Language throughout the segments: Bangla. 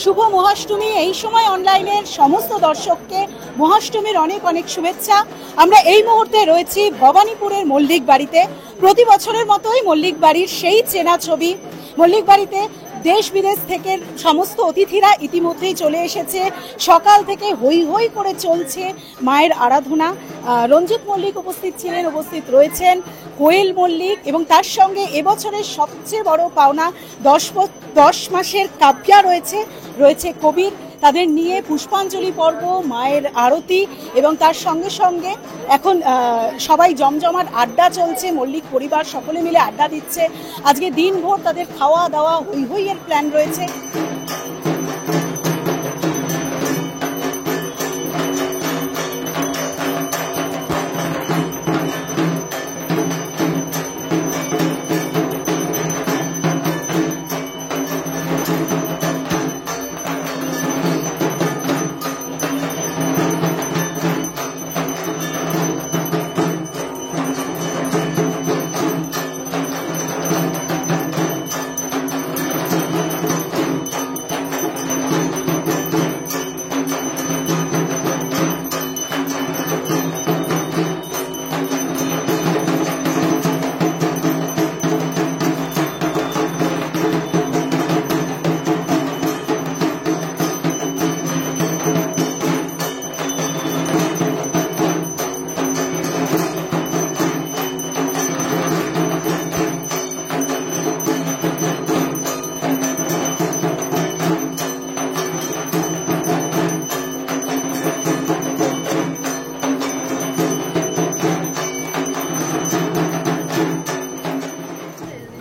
শুভ মহাষ্টমী। এই সময় অনলাইনের সমস্ত দর্শককে মহাষ্টমীর অনেক অনেক শুভেচ্ছা। আমরা এই মুহূর্তে রয়েছি ভবানীপুরের মল্লিক বাড়িতে। প্রতি বছরের মতোই মল্লিক বাড়ির সেই চেনা ছবি। মল্লিক বাড়িতে দেশ বিদেশ থেকে সমস্ত অতিথিরা ইতিমধ্যেই চলে এসেছে। সকাল থেকে হৈ হৈ করে চলছে মায়ের আরাধনা। রঞ্জিত মল্লিক উপস্থিত ছিলেন, উপস্থিত রয়েছেন কোয়েল মল্লিক, এবং তার সঙ্গে এবছরের সবচেয়ে বড় পাওনা 10 মাসের কাব্যা রয়েছে কবির। তাদের নিয়ে পুষ্পাঞ্জলি পর্ব, মায়ের আরতি, এবং তার সঙ্গে সঙ্গে এখন সবাই জমজমাট আড্ডা চলছে। মল্লিক পরিবার সকলে মিলে আড্ডা দিচ্ছে। আজকে দিনভর তাদের খাওয়া দাওয়া হৈ হৈয়ের প্ল্যান রয়েছে।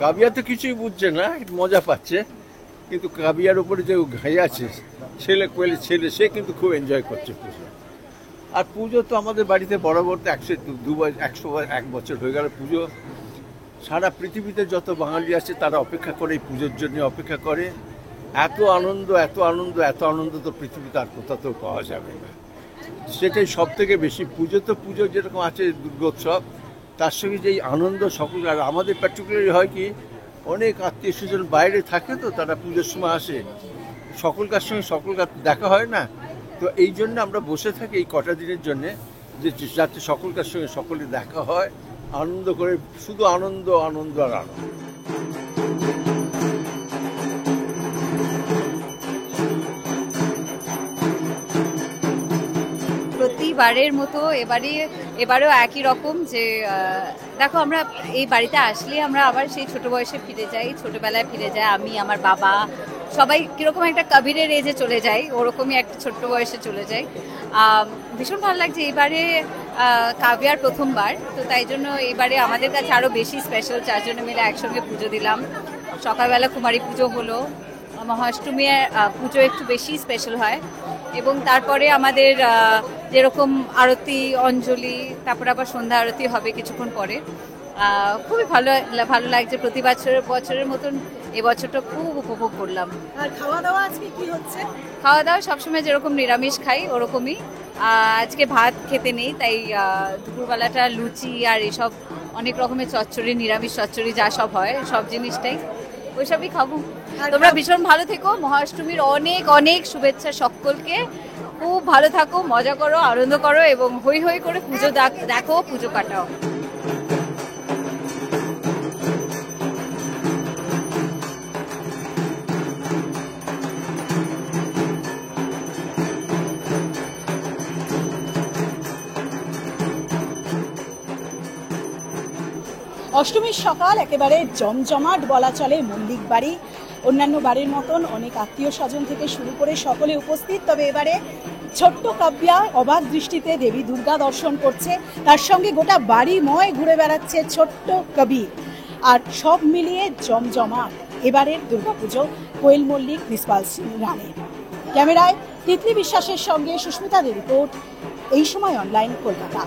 কাবিয়া তো কিছুই বুঝছে না, মজা পাচ্ছে, কিন্তু কাবিয়ার উপরে যে ঘাই আছে কোয়েলের ছেলে, সে কিন্তু খুব এনজয় করছে পুজো। আর পুজো তো আমাদের বাড়িতে বরাবর তো 101 বছর হয়ে গেল পুজো। সারা পৃথিবীতে যত বাঙালি আছে তারা অপেক্ষা করে, এই পুজোর জন্য অপেক্ষা করে। এত আনন্দ তো পৃথিবীতে আর কোথাও পাওয়া যাবে না। সেটাই সব থেকে বেশি। পুজো যেরকম আছে দুর্গোৎসব, তার সঙ্গে যে আনন্দ সকল। আর আমাদের পার্টিকুলারলি হয় কি, অনেক আত্মীয় স্বজন বাইরে থাকে, তো তারা পুজোর সময় আসে, সকলকার সঙ্গে সকলকার দেখা হয় না। তো এই জন্য আমরা বসে থাকি এই কটা দিনের জন্যে, যে যাতে সকলকার সঙ্গে সকলে দেখা হয়, আনন্দ করে, শুধু আনন্দ আর আনন্দ। প্রতিবারের মতো এবারেও একই রকম, যে দেখো আমরা এই বাড়িতে আসলে আমরা আবার সেই ছোট বয়সে ফিরে যাই, ছোটবেলায় ফিরে যাই। আমি, আমার বাবা, সবাই কিরকম একটা কবিরের এজে চলে যাই, ওরকমই একটা ছোট্ট বয়সে চলে যাই। ভীষণ ভালো লাগছে। এবারে কাব্যার প্রথমবার, তো তাই জন্য এবারে আমাদের কাছে আরও বেশি স্পেশাল। 4 জনে মিলে একসঙ্গে পুজো দিলাম। সকালবেলা কুমারী পুজো হলো, মহাষ্টমীর পুজো একটু বেশি স্পেশাল হয়, এবং তারপরে আমাদের যেরকম আরতি, অঞ্জলি, তারপর আবার সন্ধ্যা আরতি হবে কিছুক্ষণ পরে। খুবই ভালো লাগছে। প্রতি বছরের মতন এবছরটা খুব উপভোগ করলাম। আর খাওয়া দাওয়া আজকে কি হচ্ছে? খাওয়া দাওয়া সবসময় যেরকম নিরামিষ খাই ওরকমই। আজকে ভাত খেতে নেই, তাই দুপুরবেলাটা লুচি আর এসব অনেক রকমের চচ্চড়ি, নিরামিষ চচ্চড়ি যা সব হয়, সব জিনিসটাই ওইসবই খাবো। তোমরা ভীষণ ভালো থেকো। মহাষ্টমীর অনেক অনেক শুভেচ্ছা সকলকে। খুব ভালো থাকো, মজা করো, আনন্দ করো, এবং হৈ হৈ করে পুজো দেখো, পুজো কাটাও। অষ্টমীর সকাল একেবারে জমজমাট বলা চলে মল্লিক বাড়ি। অন্যান্য বাড়ির মতন অনেক আত্মীয় স্বজন থেকে শুরু করে সকলে উপস্থিত। তবে এবারে ছোট্ট কাব্যা অবাক দৃষ্টিতে দেবী দুর্গা দর্শন করছে, তার সঙ্গে গোটা বাড়িময় ঘুরে বেড়াচ্ছে ছোট্ট কবির। আর সব মিলিয়ে জমজমাট এবারের দুর্গাপুজো। কোয়েল মল্লিক, নিসপাল সিং রানের। ক্যামেরায় তিতলি বিশ্বাসের সঙ্গে সুস্মিতা রিপোর্ট, এই সময় অনলাইন, কলকাতা।